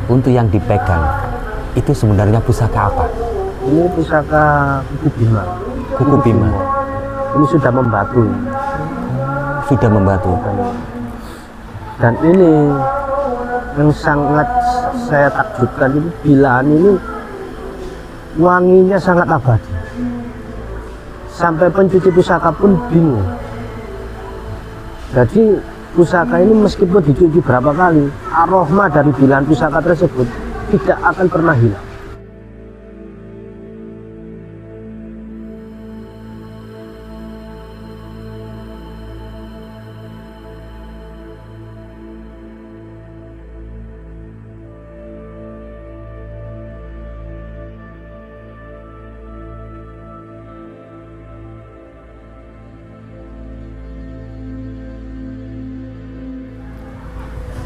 untuk yang dipegang itu sebenarnya pusaka apa? Ini pusaka Kuku Bima. Kuku Bima. Ini sudah membatu. Sudah membatu. Dan ini yang sangat saya takjubkan itu bilaan ini wanginya sangat abadi. Sampai pencuci pusaka pun bingung. Jadi pusaka ini meskipun dicuci berapa kali, aroma dari bilaan pusaka tersebut tidak akan pernah hilang.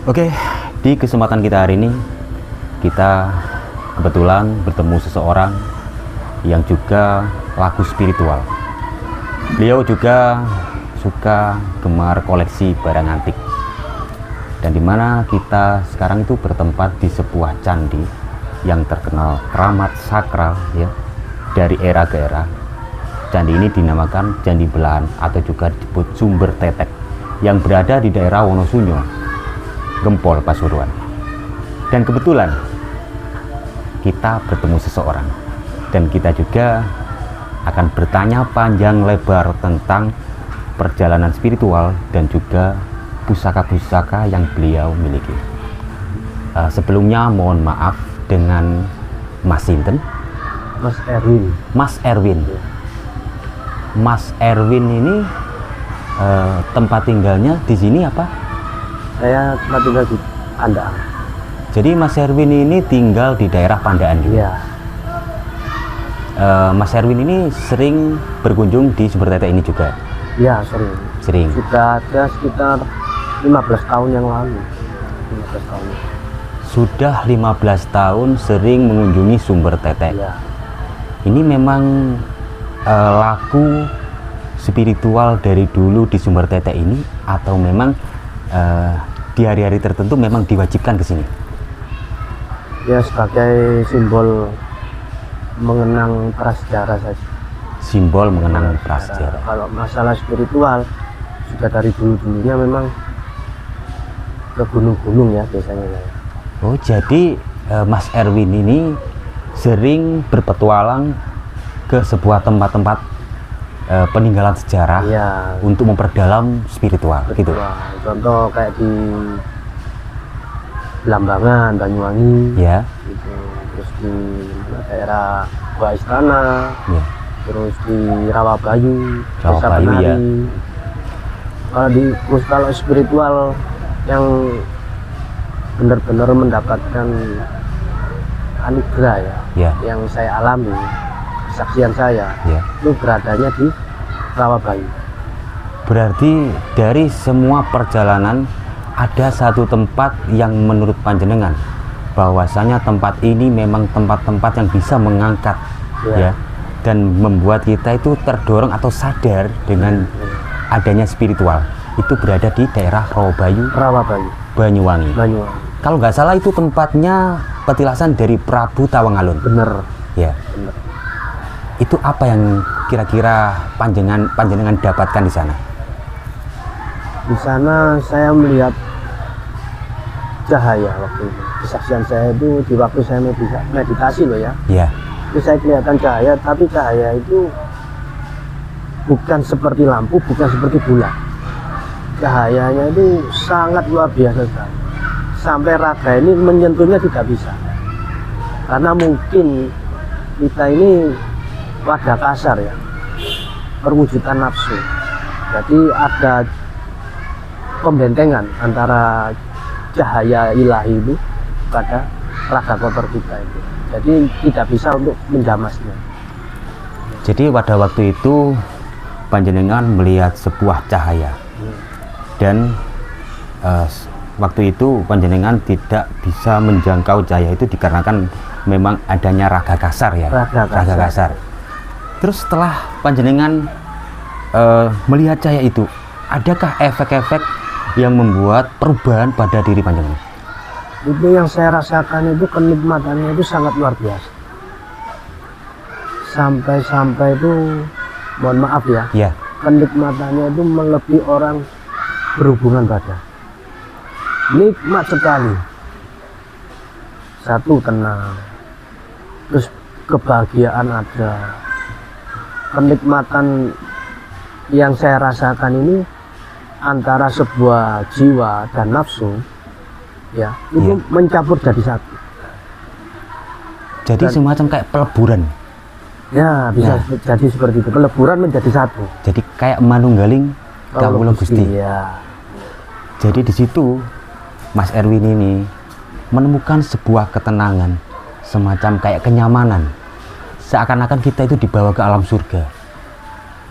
Oke, di kesempatan kita hari ini kita kebetulan bertemu seseorang yang juga laku spiritual. Beliau juga suka gemar koleksi barang antik. Dan dimana kita sekarang itu bertempat di sebuah candi yang terkenal keramat sakral ya dari era ke era. Candi ini dinamakan Candi Belahan atau juga disebut Sumber Tetek yang berada di daerah Wonosunyo, Gempol, Pasuruan. Dan kebetulan kita bertemu seseorang dan kita juga akan bertanya panjang lebar tentang perjalanan spiritual dan juga pusaka-pusaka yang beliau miliki. Sebelumnya mohon maaf dengan Mas Sinten. Mas Erwin. Mas Erwin. Mas Erwin ini tempat tinggalnya di sini apa? Saya tempat tinggal di Pandaan. Jadi Mas Erwin ini tinggal di daerah Pandaan juga. Iya. Mas Erwin ini sering berkunjung di Sumber Tetek ini juga. Iya, sering. Sering. Sudah ada sekitar 15 tahun yang lalu. 15 tahun. Sudah 15 tahun sering mengunjungi Sumber Tetek. Iya. Ini memang laku spiritual dari dulu di Sumber Tetek ini atau memang di hari-hari tertentu memang diwajibkan ke sini? Ya, sebagai simbol mengenang prasejarah saja. Simbol mengenang prasejarah. Kalau masalah spiritual sudah dari dulu-dulunya memang ke gunung-gunung ya biasanya. Oh, jadi Mas Erwin ini sering berpetualang ke sebuah tempat-tempat peninggalan sejarah ya, untuk memperdalam spiritual. betul. Gitu. Contoh kayak di Blambangan, Banyuwangi, Ya. gitu. Terus di daerah Gua Istana, Ya. terus di Rawabayu, Desa Rawabayu, Penari. ya. Kalau spiritual yang benar-benar mendapatkan anugerah Ya. yang saya alami, kesaksian saya, Ya. itu beradanya di Rawabayu. Berarti dari semua perjalanan ada satu tempat yang menurut panjenengan bahwasanya tempat ini memang tempat-tempat yang bisa mengangkat ya, dan membuat kita itu terdorong atau sadar dengan adanya spiritual. Itu berada di daerah Rawabayu, Banyuwangi. Kalau nggak salah itu tempatnya petilasan dari Prabu Tawangalun. Bener. Ya. Bener. Itu apa yang kira-kira panjenengan dapatkan di sana? Di sana saya melihat cahaya waktu itu. Kesaksian saya itu di waktu saya meditasi loh ya. Ya. Itu saya kelihatan cahaya, tapi cahaya itu bukan seperti lampu, bukan seperti bulan. Cahayanya itu sangat luar biasa sekali. Sampai raga ini menyentuhnya tidak bisa. Karena mungkin kita ini wadah kasar ya, perwujudan nafsu. Jadi ada pembentengan antara cahaya ilahi itu pada raga kotor kita itu. Jadi tidak bisa untuk menjamasnya. Jadi pada waktu itu panjenengan melihat sebuah cahaya dan waktu itu panjenengan tidak bisa menjangkau cahaya itu dikarenakan memang adanya raga kasar ya, raga kasar. Terus setelah panjenengan melihat cahaya itu, adakah efek-efek yang membuat perubahan pada diri panjenengan? itu yang saya rasakan itu kenikmatannya itu sangat luar biasa. Sampai itu, mohon maaf ya, Ya. kenikmatannya itu melebihi orang berhubungan badan. Nikmat sekali. Satu, tenang, terus kebahagiaan ada. Kenikmatan yang saya rasakan ini antara sebuah jiwa dan nafsu, ya, itu Iya. mencampur jadi satu. Jadi Dan- semacam kayak peleburan. Ya, bisa Nah. jadi seperti itu. Peleburan menjadi satu. Jadi kayak manunggaling kawula Gusti. Ya. Jadi di situ Mas Erwin ini menemukan sebuah ketenangan, semacam kayak kenyamanan. Seakan-akan kita itu dibawa ke alam surga.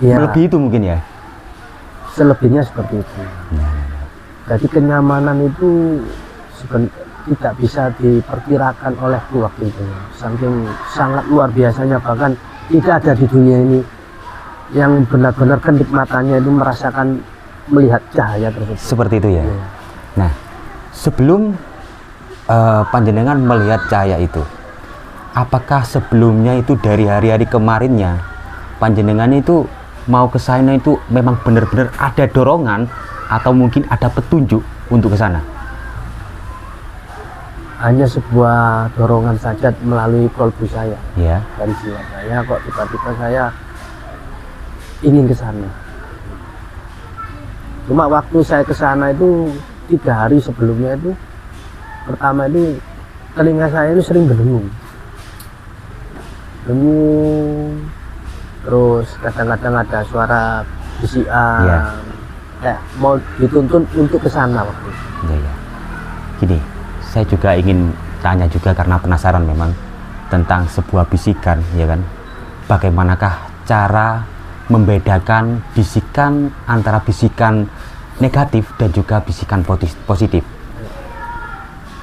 Ya, Melebihi itu mungkin ya. selebihnya seperti itu. Jadi kenyamanan itu tidak bisa diperkirakan oleh waktu itu. Saking sangat luar biasanya, bahkan tidak ada di dunia ini yang benar-benar kenikmatannya itu merasakan melihat cahaya tersebut. Seperti itu ya. Ya. Nah, sebelum panjenengan melihat cahaya itu, apakah sebelumnya itu dari hari-hari kemarinnya panjenengan itu mau ke sana itu memang benar-benar ada dorongan atau mungkin ada petunjuk untuk ke sana? Hanya sebuah dorongan saja melalui kolbu saya, Ya. dari jiwa saya, kok tiba-tiba saya ingin ke sana. Cuma waktu saya ke sana itu 3 hari sebelumnya itu, pertama itu telinga saya itu sering berdengung, terus kadang-kadang ada suara bisikan, Iya. kayak mau dituntun untuk ke sana waktu itu. Ya. Gini, saya juga ingin tanya juga karena penasaran memang tentang sebuah bisikan, ya kan? Bagaimanakah cara membedakan bisikan antara bisikan negatif dan juga bisikan positif?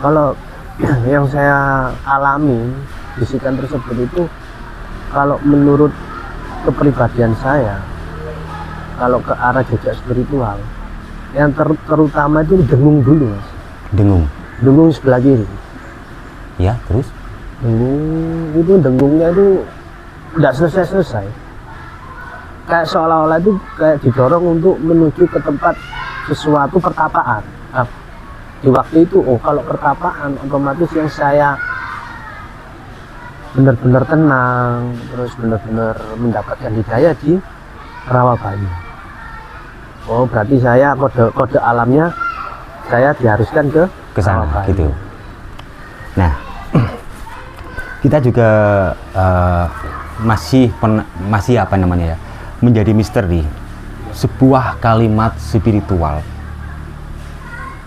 Kalau yang saya alami, bisikan tersebut itu, kalau menurut kepribadian saya, kalau ke arah jejak spiritual, yang terutama itu dengung dulu, Mas. Dengung, Dengung sebelah kiri. ya, terus? Dengung itu, dengungnya itu tidak selesai-selesai. Kayak seolah-olah itu kayak didorong untuk menuju ke tempat sesuatu pertapaan. Nah, di waktu itu, kalau pertapaan otomatis yang saya benar-benar tenang, terus benar-benar mendapatkan hidayah di Rawabayu. Oh, berarti saya kode alamnya saya diharuskan ke Ke sana Rawabayu. gitu. Nah, kita juga masih apa namanya ya, menjadi misteri sebuah kalimat spiritual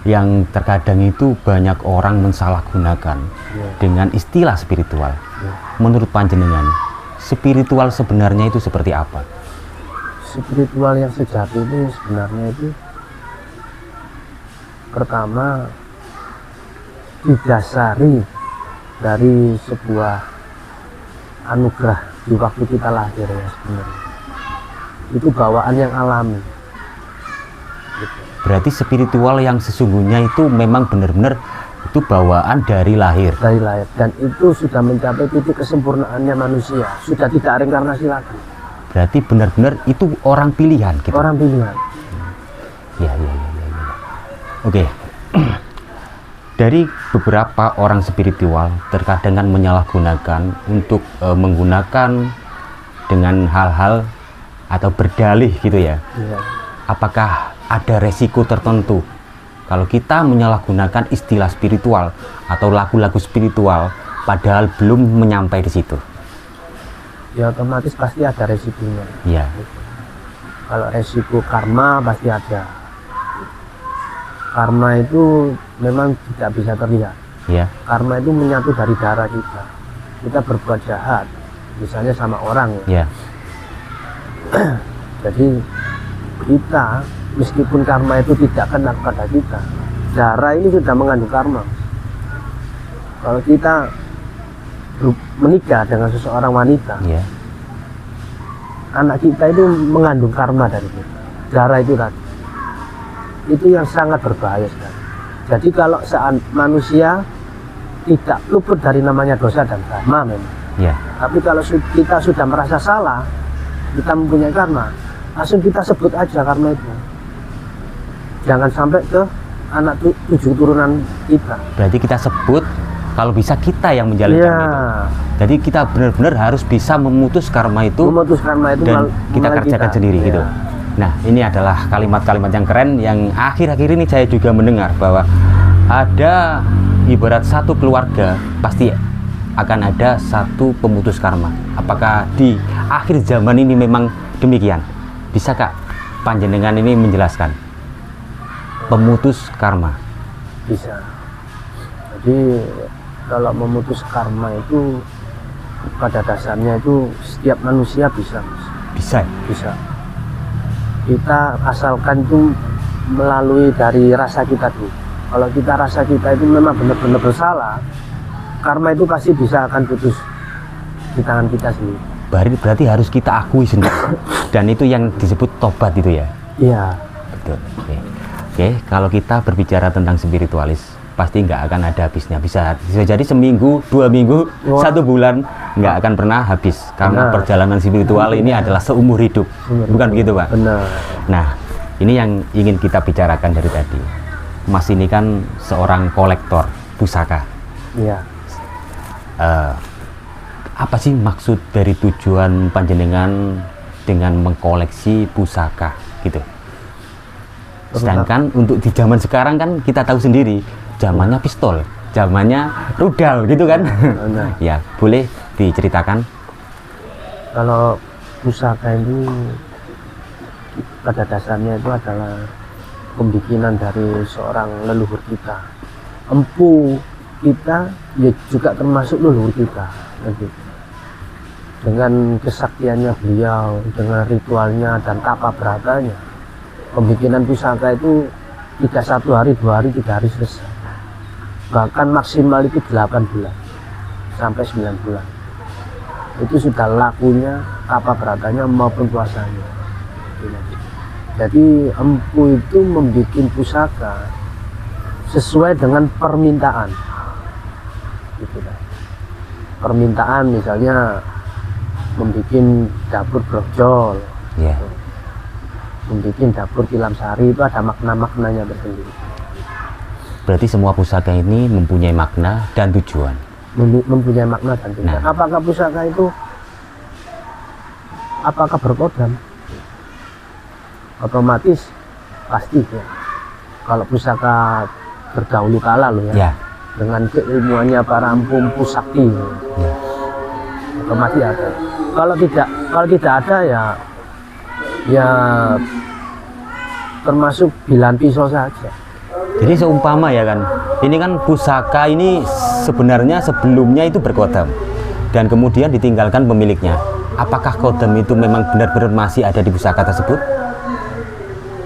yang terkadang itu banyak orang mensalahgunakan Ya. dengan istilah spiritual. Ya. Menurut panjenengan, spiritual sebenarnya itu seperti apa? Spiritual yang sejati itu sebenarnya itu pertama didasari dari sebuah anugerah di waktu kita lahir ya sebenarnya. Itu bawaan yang alami. Gitu. Berarti spiritual yang sesungguhnya itu memang benar-benar itu bawaan dari lahir. Dari lahir, dan itu sudah mencapai titik kesempurnaannya manusia, sudah tidak reinkarnasi lagi. Berarti benar-benar itu orang pilihan gitu. Orang pilihan. Ya. Oke. Dari beberapa orang spiritual terkadang kan menyalahgunakan untuk menggunakan dengan hal-hal atau berdalih gitu ya. Ya. Apakah ada resiko tertentu kalau kita menyalahgunakan istilah spiritual atau lagu-lagu spiritual padahal belum menyampai di situ? Ya otomatis pasti ada resikonya. Ya. Kalau resiko karma pasti ada. Karma itu memang tidak bisa terlihat. Ya. Karma itu menyatu dari darah kita. Kita berbuat jahat, misalnya sama orang ya. Ya. Jadi kita meskipun karma itu tidak kena pada kita, darah ini sudah mengandung karma. Kalau kita menikah dengan seseorang wanita, Ya. anak kita itu mengandung karma dari kita. Darah itu tadi. Itu yang sangat berbahaya sekali. Jadi kalau saat manusia tidak luput dari namanya dosa dan karma memang. Ya. Tapi kalau kita sudah merasa salah, kita mempunyai karma, langsung kita sebut aja karma itu. Jangan sampai ke anak 7 turunan kita. Berarti kita sebut, kalau bisa kita yang menjalankan Iya. itu. Jadi kita benar-benar harus bisa memutus karma itu, Memutus karma itu dan kita mulai kerjakan sendiri Iya. gitu. Nah, ini adalah kalimat-kalimat yang keren yang akhir-akhir ini saya juga mendengar bahwa ada ibarat satu keluarga pasti akan ada satu pemutus karma. Apakah di akhir zaman ini memang demikian? Bisa Kak panjenengan ini menjelaskan pemutus karma? Bisa. Jadi kalau memutus karma itu pada dasarnya itu setiap manusia bisa. Bisa. Bisa. Kita asalkan itu melalui dari rasa kita dulu. Kalau kita rasa kita itu memang benar-benar bersalah, karma itu pasti bisa akan putus di tangan kita sendiri. Berarti harus kita akui sendiri. Dan itu yang disebut tobat itu ya. Iya. Betul. Oke, kalau kita berbicara tentang spiritualis, pasti nggak akan ada habisnya. Bisa jadi seminggu, 2 minggu, Wah. 1 bulan nggak akan pernah habis. Karena Benar. perjalanan spiritual ini adalah seumur hidup. Bukan begitu, Pak? Benar. Nah, ini yang ingin kita bicarakan dari tadi. Mas ini kan seorang kolektor pusaka. Iya. Apa sih maksud dari tujuan panjenengan dengan mengkoleksi pusaka gitu? Sedangkan untuk di zaman sekarang kan kita tahu sendiri, zamannya pistol, zamannya rudal gitu kan. Benar. Ya, boleh diceritakan? Kalau pusaka itu pada dasarnya itu adalah pembikinan dari seorang leluhur kita. Empu kita ya juga termasuk leluhur kita. Gitu. Dengan kesaktiannya beliau, dengan ritualnya dan tapa beratanya, pembikinan pusaka itu tidak 1 hari, 2 hari, 3 hari selesai. Bahkan maksimal itu 8 bulan sampai 9 bulan. Itu sudah lakunya tapa beratanya maupun puasanya. Jadi empu itu membuat pusaka sesuai dengan permintaan. Gitu kan. Permintaan misalnya membuat dapur brojol, Ya. membuat dapur tilam sari, itu ada makna-maknanya tersendiri. Berarti semua pusaka ini mempunyai makna dan tujuan. Mempunyai makna dan tujuan. Nah. Apakah pusaka itu apakah berkodam? Otomatis pasti ya. Kalau pusaka terdahulu kala loh ya, Ya. dengan keilmuannya para empu sakti, Ya. otomatis ada. Kalau tidak ada ya termasuk bilan pisau saja. Jadi seumpama ya kan, ini kan pusaka ini sebenarnya sebelumnya itu berkodam dan kemudian ditinggalkan pemiliknya. Apakah kodam itu memang benar-benar masih ada di pusaka tersebut?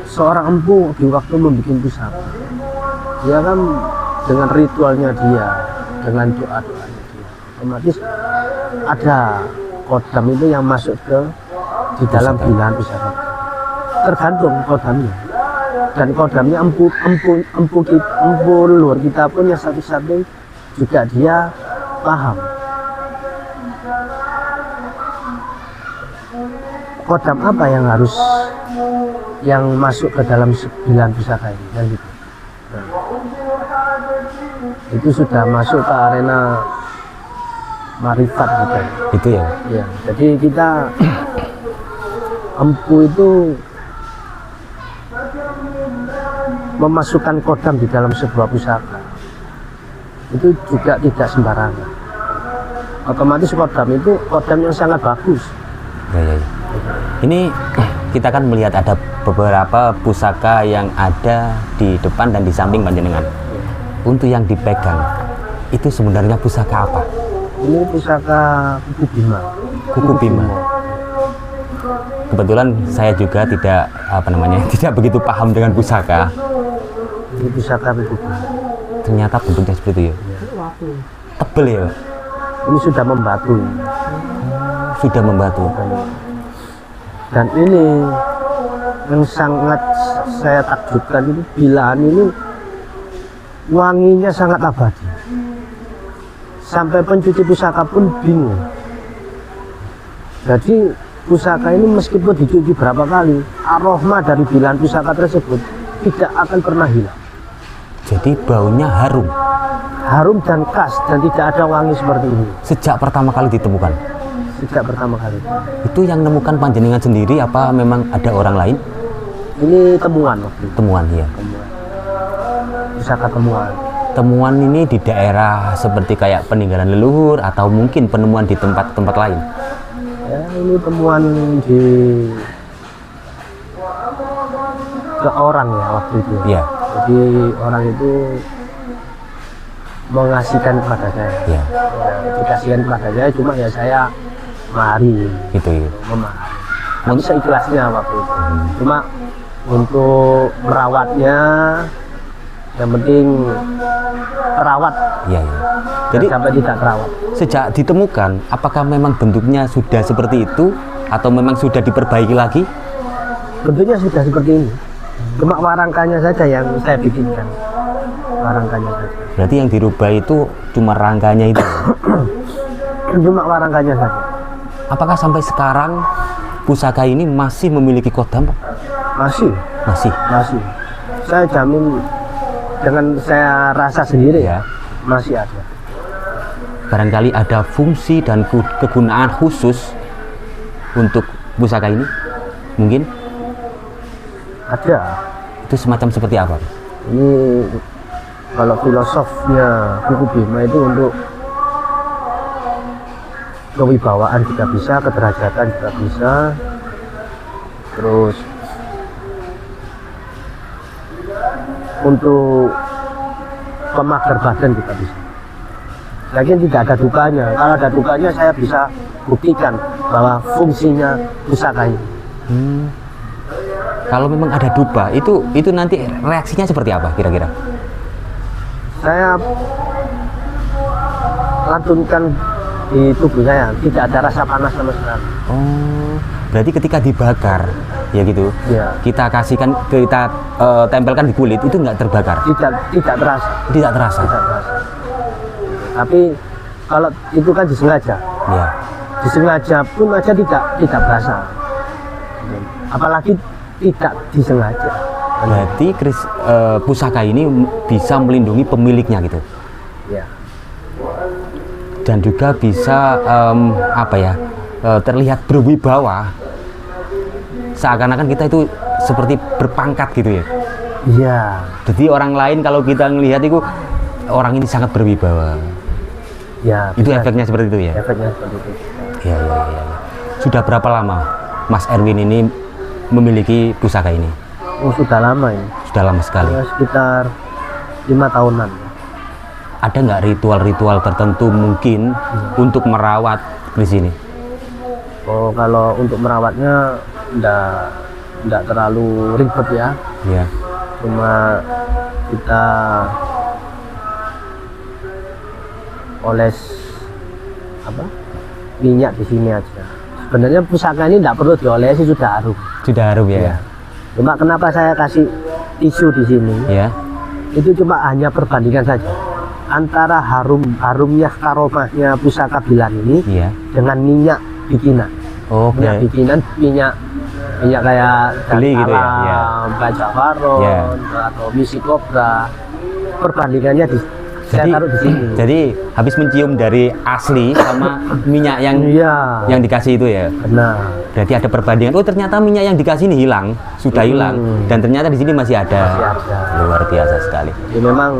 Seorang empu di waktu membuat pusaka, dia kan dengan ritualnya dia, dengan doa-doanya dia, otomatis ada kodam itu yang masuk ke di dalam Pusaka. bilangan pusaka. Tergantung kodamnya. Dan kodamnya empu leluhur kita pun yang satu-satu juga dia paham. Kodam apa yang masuk ke dalam 9 pusaka ini kan gitu. Nah, itu sudah masuk ke arena marifat gitu. Itu ya. Ya, jadi kita empu itu memasukkan kodam di dalam sebuah pusaka itu juga tidak sembarangan. Otomatis kodam itu kodam yang sangat bagus. Ya. Ini kita kan melihat ada beberapa pusaka yang ada di depan dan di samping panjenengan. Untuk yang dipegang itu sebenarnya pusaka apa? Ini pusaka kuku bima. Kuku Bima. Kebetulan saya juga tidak begitu paham dengan pusaka. Ini pusaka kuku bima. Ternyata bentuknya seperti itu. Tebel ya, Pak? Ini sudah membatu. Sudah membatu. Dan ini yang sangat saya takjubkan itu bilaan ini wanginya sangat abadi. Sampai pencuci pusaka pun bingung. Jadi pusaka ini meskipun dicuci berapa kali, aroma dari bilahan pusaka tersebut tidak akan pernah hilang. Jadi baunya harum. Harum dan khas, dan tidak ada wangi seperti ini. Sejak pertama kali ditemukan. Sejak pertama kali. Itu yang nemukan panjenengan sendiri apa memang ada orang lain? Ini temuan waktu itu. Temuan ya. Temuan. Pusaka temuan. Temuan ini di daerah seperti kayak peninggalan leluhur atau mungkin penemuan di tempat-tempat lain. Ya, ini temuan di ke orang ya waktu itu. Ya. Jadi orang itu mengasihkan kepada saya. Ya. Ya, dikasihkan kepada saya, cuma ya saya mari Itu ya. memahami seikhlasnya waktu itu. Cuma untuk merawatnya yang penting terawat. Iya, iya. Jadi Jadi sampai tidak terawat. sejak ditemukan, apakah memang bentuknya sudah seperti itu atau memang sudah diperbaiki lagi? Bentuknya sudah seperti ini. Cuma warangkanya saja yang saya bikinkan. Warangkanya saja. Berarti yang dirubah itu cuma rangkanya itu. Cuma warangkanya saja. Apakah sampai sekarang pusaka ini masih memiliki kodam, Pak? Masih, Masih. masih. Saya jamin dengan saya rasa sendiri ya, masih ada. Barangkali ada fungsi dan kegunaan khusus untuk pusaka ini? Mungkin Ada. itu semacam seperti apa? Ini kalau filosofnya Kuku Bima itu untuk kewibawaan juga bisa, kederajatan juga bisa, terus untuk pemagar badan juga bisa. Lagian tidak ada dukanya. Kalau ada dukanya saya bisa buktikan bahwa fungsinya pusaka ini. Kalau memang ada dupa, itu nanti reaksinya seperti apa kira-kira? Saya lantunkan di tubuh saya, tidak ada rasa panas sama sekali. Oh, berarti ketika dibakar, ya gitu, Ya, kita kasihkan, kita tempelkan di kulit, itu nggak terbakar? tidak terasa, Tidak terasa? tidak terasa. Tapi kalau itu kan disengaja, Ya. disengaja pun aja tidak berasa. Apalagi tidak disengaja. Berarti pusaka ini bisa melindungi pemiliknya gitu? Ya, Dan juga bisa terlihat berwibawa, seakan-akan kita itu seperti berpangkat gitu ya. iya, Jadi orang lain kalau kita ngelihat itu orang ini sangat berwibawa. ya. Itu bisa. efeknya seperti itu ya. Efeknya seperti itu. Iya, iya, iya. Sudah berapa lama Mas Erwin ini memiliki pusaka ini? Oh, sudah lama ini. Sudah lama sekali. Ya, sekitar 5 tahunan. Ada nggak ritual-ritual tertentu mungkin untuk merawat keris ini? Oh, kalau untuk merawatnya enggak terlalu ribet ya. Ya. Cuma kita oles minyak di sini aja. Sebenarnya pusaka ini enggak perlu diolesi, sudah harum. Sudah harum ya? Ya. Cuma kenapa saya kasih tisu di sini? Ya. Itu cuma hanya perbandingan saja antara harumnya aromanya pusaka bilan ini Iya. dengan minyak bikinan. Oke. Minyak bikinan, minyak kayak Beli gitu ya? Iya. Baja Faron, Iya. atau misi kobra. Perbandingannya saya taruh di sini. Jadi habis mencium dari asli sama minyak yang Iya, dikasih itu ya. benar. Berarti ada perbandingan. Oh, ternyata minyak yang dikasih ini hilang, sudah hilang, dan ternyata di sini masih ada. Masih ada. Luar biasa sekali. Jadi memang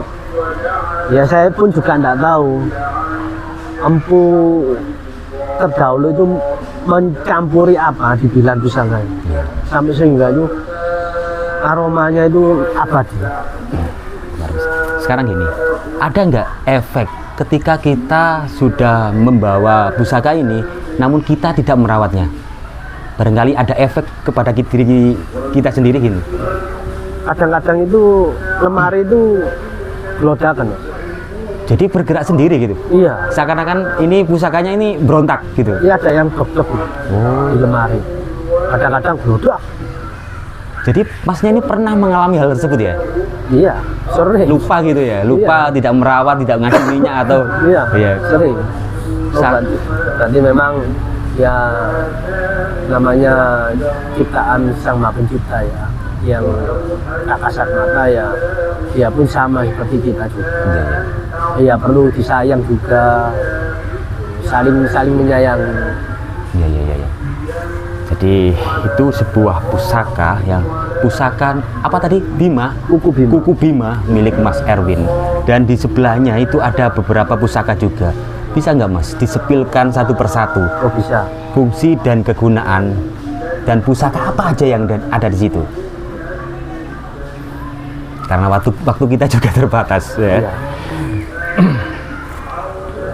ya saya pun juga enggak tahu empu terdahulu itu mencampuri apa di bilan pusaka ini. Iya. Sampai sehingga itu aromanya itu abadi. Sekarang gini, ada nggak efek ketika kita sudah membawa pusaka ini, namun kita tidak merawatnya? Barangkali ada efek kepada diri kita sendiri gini. Kadang-kadang itu lemari itu gelodakan, Mas. Jadi bergerak sendiri gitu. Iya, Seakan-akan ini pusakanya ini berontak gitu. iya ada yang blok-blok di lemari. Kadang-kadang gelodak. Jadi masnya ini pernah mengalami hal tersebut ya? Iya, sering. Lupa gitu ya? Lupa, Iya. tidak merawat, tidak ngasih minyak atau? Iya, Iya. sering. Berarti memang ya namanya ciptaan Sang Maha Pencipta ya, yang tak kasat mata ya, dia pun sama seperti kita juga. Iya, iya. Iya, perlu disayang juga, saling menyayangi. Iya, iya, iya. Jadi itu sebuah pusaka apa tadi? Bima, kuku Bima milik Mas Erwin. Dan di sebelahnya itu ada beberapa pusaka juga. Bisa nggak Mas disepilkan satu persatu? Oh bisa. Fungsi dan kegunaan dan pusaka apa aja yang ada di situ? Karena waktu kita juga terbatas ya. Iya.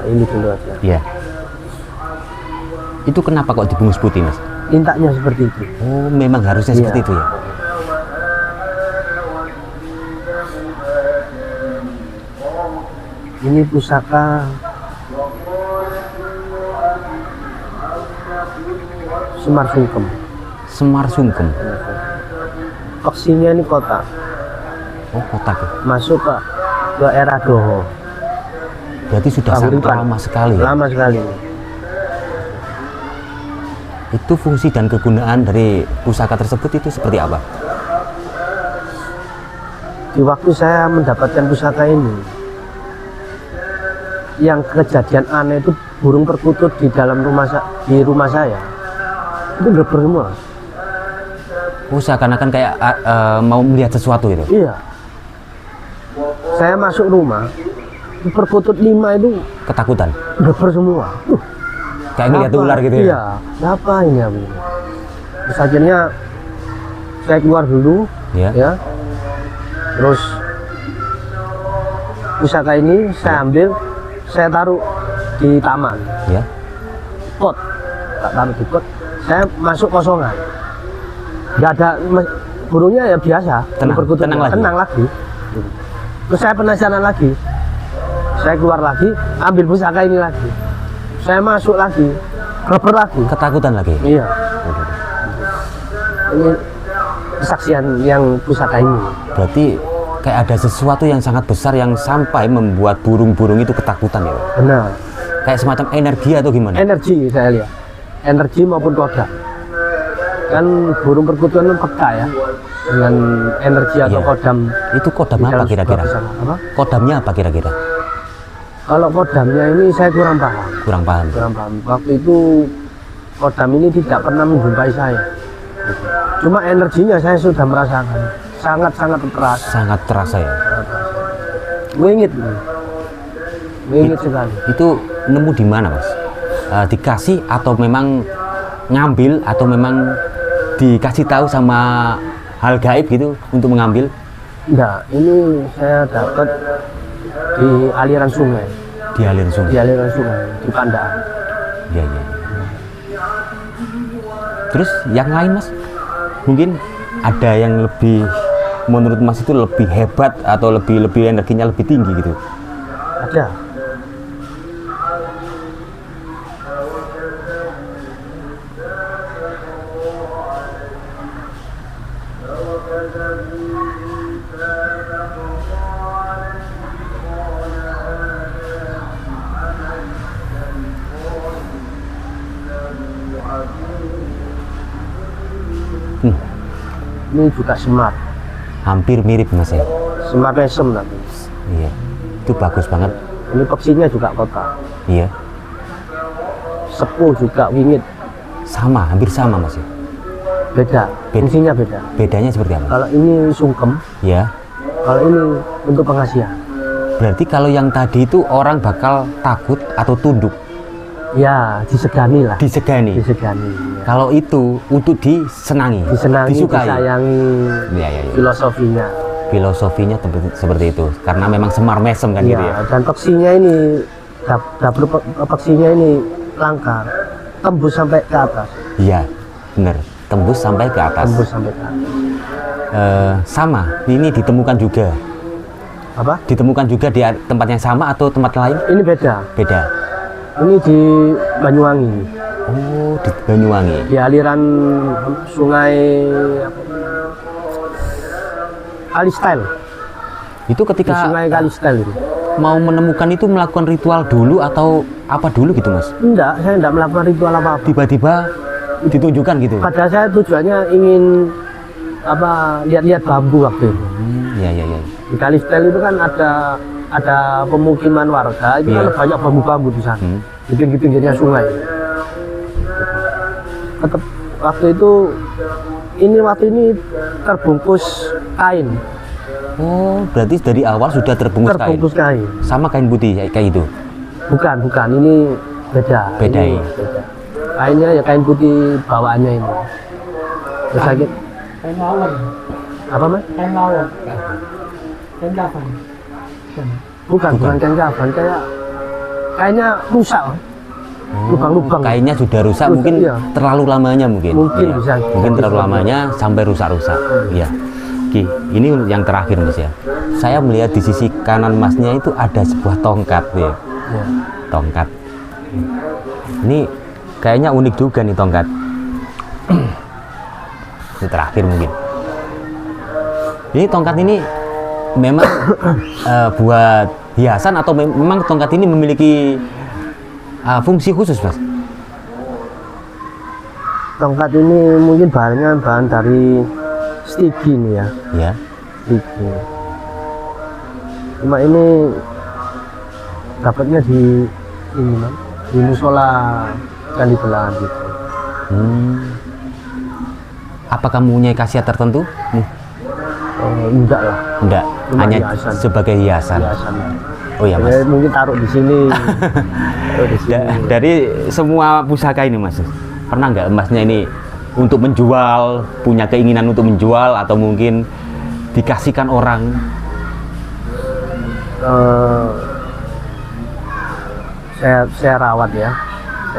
Ini dulu aja. Iya. Itu kenapa kok dibungkus putih Mas? Tintanya seperti itu. Oh, memang harusnya Iya. seperti itu ya. Ini pusaka Semar Sungkem. Semar Sungkem. Peksinya ini kota, Oh, kotak. masuk ke era Doho. Berarti sudah sangat Kahuripan. lama sekali ya. Lama sekali. Itu fungsi dan kegunaan dari pusaka tersebut itu seperti apa? Di waktu saya mendapatkan pusaka ini, yang kejadian aneh itu burung perkutut di dalam di rumah saya itu berburu semua. Oh, seakan-akan kayak mau melihat sesuatu itu. Iya. Saya masuk rumah, perkutut 5 itu Ketakutan. berburu semua. Kayak ngeliat Apa? ular gitu ya. Iya, apa ini aku? Terus akhirnya saya keluar dulu, Ya. ya. Terus pusaka ini saya ambil, saya taruh di taman, Ya. pot, tak taruh di pot. Saya masuk kosongan, nggak ada burungnya ya biasa, Tenang, berkutut, tenang lagi. Terus saya penasaran lagi, saya keluar lagi, ambil pusaka ini lagi. Saya masuk lagi, beber lagi. Ketakutan lagi. Iya. Ini kesaksian yang pusaka ini. Berarti kayak ada sesuatu yang sangat besar yang sampai membuat burung-burung itu ketakutan ya. Benar. Kayak semacam energi atau gimana? Energi saya lihat. Energi maupun kodam. Kan burung perkutut itu peka ya dengan energi atau Iya. kodam. Itu kodam di apa dalam kira-kira? sebuah pusaka. Apa? Kodamnya apa kira-kira? Kalau kodamnya ini saya kurang paham. Kurang paham. Kurang paham. Waktu itu kodam ini tidak pernah menjumpai saya. Cuma energinya saya sudah merasakan. Sangat-sangat terasa. Sangat terasa ya. Wingit. Wingit sekali. Itu nemu di mana Mas? Dikasih atau memang ngambil atau memang dikasih tahu sama hal gaib gitu untuk mengambil? Enggak, ini saya dapat di aliran sungai. Di aliran sungai. Di aliran sungai, di Pandaan. Iya, iya. Terus yang lain Mas? Mungkin ada yang lebih menurut Mas itu lebih hebat atau lebih energinya lebih tinggi gitu. Ada. Ini juga semar. Hampir mirip Mas ya. Semar resem tapi. Iya. Itu bagus banget. Ini peksinya juga kota. Iya. Sepuh juga wingit. Sama, hampir sama Mas ya. Beda. Fungsinya beda. Bedanya seperti apa? Kalau ini sungkem, Ya. kalau ini untuk pengasihan. Berarti kalau yang tadi itu orang bakal takut atau tunduk, Ya, disegani lah. disegani. Disegani. Ya. Kalau itu untuk disenangi, Disenangi, disukai. disayangi. Iya, iya, iya. Filosofinya. Filosofinya seperti itu. Karena memang semar mesem kan gitu ya. Ya, dan peksinya ini, dapur peksinya ini langka, tembus sampai ke atas. Iya, benar. Tembus sampai ke atas. Tembus sampai ke atas. Sama, ini ditemukan juga. Apa? Ditemukan juga di tempat yang sama atau tempat lain? Ini beda. Beda. Ini di Banyuwangi, Oh, di Banyuwangi. di aliran sungai apa, Kalistel. Itu Di ketika Sungai Kalistel itu. mau menemukan itu melakukan ritual dulu atau apa dulu gitu Mas? Enggak, saya enggak melakukan ritual apa-apa. Tiba-tiba ditunjukkan gitu. Padahal saya tujuannya ingin apa lihat-lihat bambu waktu itu. Iya iya iya. Di Kalistel itu kan ada pemukiman warga, itu Iya. kan banyak bambu-bambu di sana. Hmm. Di pinggir-pinggirnya sungai. Tetap waktu itu waktu ini terbungkus kain, Oh, berarti dari awal sudah terbungkus kain. terbungkus kain. Sama kain putih kayak itu. Bukan, ini beda. Beda Ini ya? beda. Kainnya ya kain putih bawaannya ini. Terus lagi Kain mawar, apa Mas? kain mawar, kain kafan. Bukan kain kafan, kayaknya rusak. Lubang-lubang. Kainnya sudah rusak, Rusak, mungkin iya. terlalu lamanya mungkin. Mungkin Iya. bisa. Mungkin terlalu lamanya sampai rusak-rusak. Iya. Oke, ini yang terakhir Mas ya. Saya melihat di sisi kanan Masnya itu ada sebuah tongkat ya. Ya. Tongkat. Ini kayaknya unik juga nih tongkat. Ini terakhir mungkin. Ini tongkat ini memang buat hiasan atau memang tongkat ini memiliki fungsi khusus Mas? Tongkat ini mungkin bahan dari stigi nih ya. Ya. Stigi. Cuma ini dapatnya di ini Mas, di musola Candi Belahan gitu. Apakah mempunyai khasiat tertentu? Enggak lah, Enggak, Cuma hanya hiasan. sebagai hiasan. biasa. Oh ya Mas. Ya, mungkin taruh di sini. Taruh di sini. Dari semua pusaka ini Mas, pernah nggak Masnya ini untuk menjual, punya keinginan untuk menjual atau mungkin dikasihkan orang? Saya rawat ya.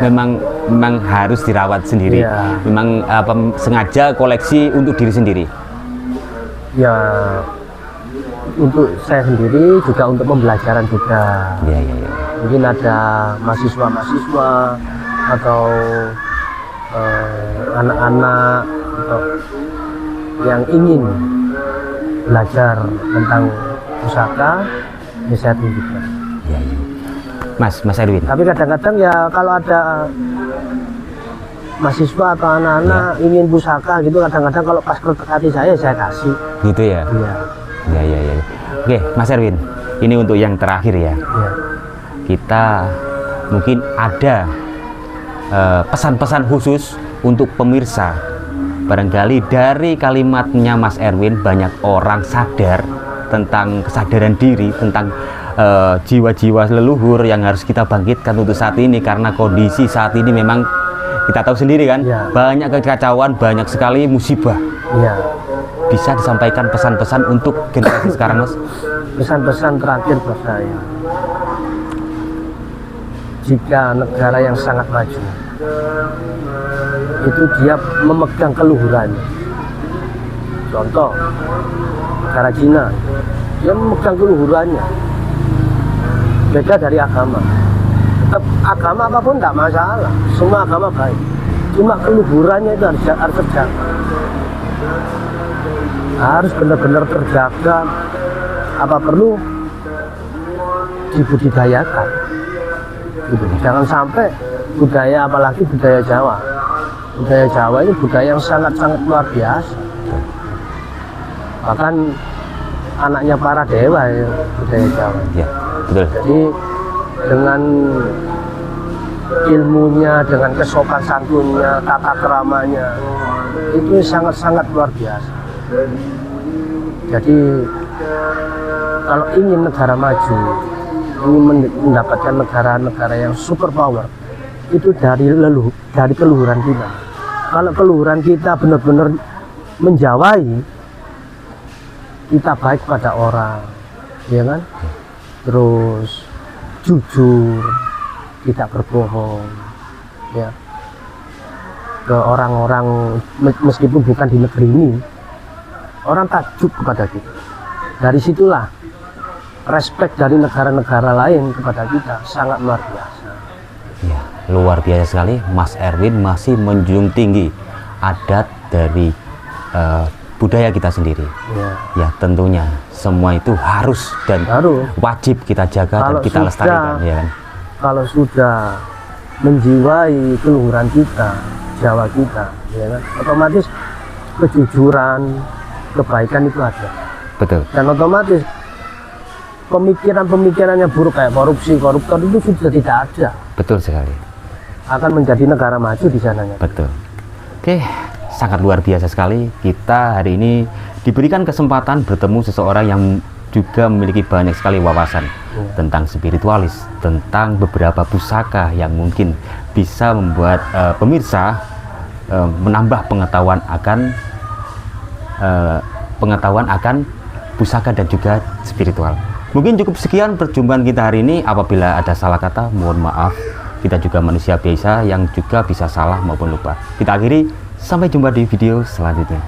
Memang harus dirawat sendiri. Iya. Memang sengaja koleksi untuk diri sendiri. Ya untuk saya sendiri juga untuk pembelajaran juga. Iya iya iya. Mungkin ada mahasiswa-mahasiswa atau anak-anak atau yang ingin belajar tentang pusaka, ya saya tunjukkan. Iya iya. Mas Erwin. Tapi kadang-kadang ya kalau ada mahasiswa atau anak-anak ingin pusaka gitu, kadang-kadang kalau pas hati saya kasih. Gitu ya. Iya. Iya iya iya. Oke, Mas Erwin. Ini untuk yang terakhir ya. Iya. Kita mungkin ada pesan-pesan khusus untuk pemirsa. Barangkali dari kalimatnya Mas Erwin banyak orang sadar tentang kesadaran diri, tentang jiwa-jiwa leluhur yang harus kita bangkitkan untuk saat ini, karena kondisi saat ini memang kita tahu sendiri kan, Ya. banyak kekacauan, banyak sekali musibah. Iya. Bisa disampaikan pesan-pesan untuk generasi sekarang Mas? Pesan-pesan terakhir buat saya, jika negara yang sangat maju itu dia memegang keluhurannya, contoh negara Cina, dia memegang keluhurannya, beda dari agama. Tetap agama apapun tidak masalah, semua agama baik, cuma keluhurannya itu harus terjaga, harus benar-benar terjaga. Apa perlu dibudidayakan gitu. Jangan sampai budaya, apalagi budaya Jawa ini budaya yang sangat-sangat luar biasa, bahkan anaknya para dewa ya, budaya Jawa. Ya, betul. Jadi dengan ilmunya, dengan kesopan santunnya, tata keramanya, itu sangat-sangat luar biasa. Jadi kalau ingin negara maju, ingin mendapatkan negara-negara yang super power, itu dari keluhuran kita. Kalau keluhuran kita benar-benar menjawai, kita baik pada orang, ya kan? Terus jujur, tidak berbohong, ya, ke orang-orang meskipun bukan di negeri ini, orang takjub kepada kita. Dari situlah respect dari negara-negara lain kepada kita sangat luar biasa. Ya, luar biasa sekali. Mas Erwin masih menjunjung tinggi adat dari budaya kita sendiri. Ya. Ya tentunya semua itu harus dan wajib kita jaga dan kita lestarikan, ya kan? Kalau sudah menjiwai keluhuran kita, Jawa kita, ya kan? Otomatis kejujuran, kebaikan itu ada. Betul. Dan otomatis pemikiran-pemikiran yang buruk kayak korupsi, koruptor itu sudah tidak ada. Betul sekali. Akan menjadi negara maju di sananya. Betul. Oke, sangat luar biasa sekali. Kita hari ini diberikan kesempatan bertemu seseorang yang juga memiliki banyak sekali wawasan tentang spiritualis, tentang beberapa pusaka yang mungkin bisa membuat pemirsa menambah pengetahuan akan pusaka dan juga spiritual. Mungkin cukup sekian perjumpaan kita hari ini. Apabila ada salah kata, mohon maaf. Kita juga manusia biasa yang juga bisa salah maupun lupa. Kita akhiri, sampai jumpa di video selanjutnya.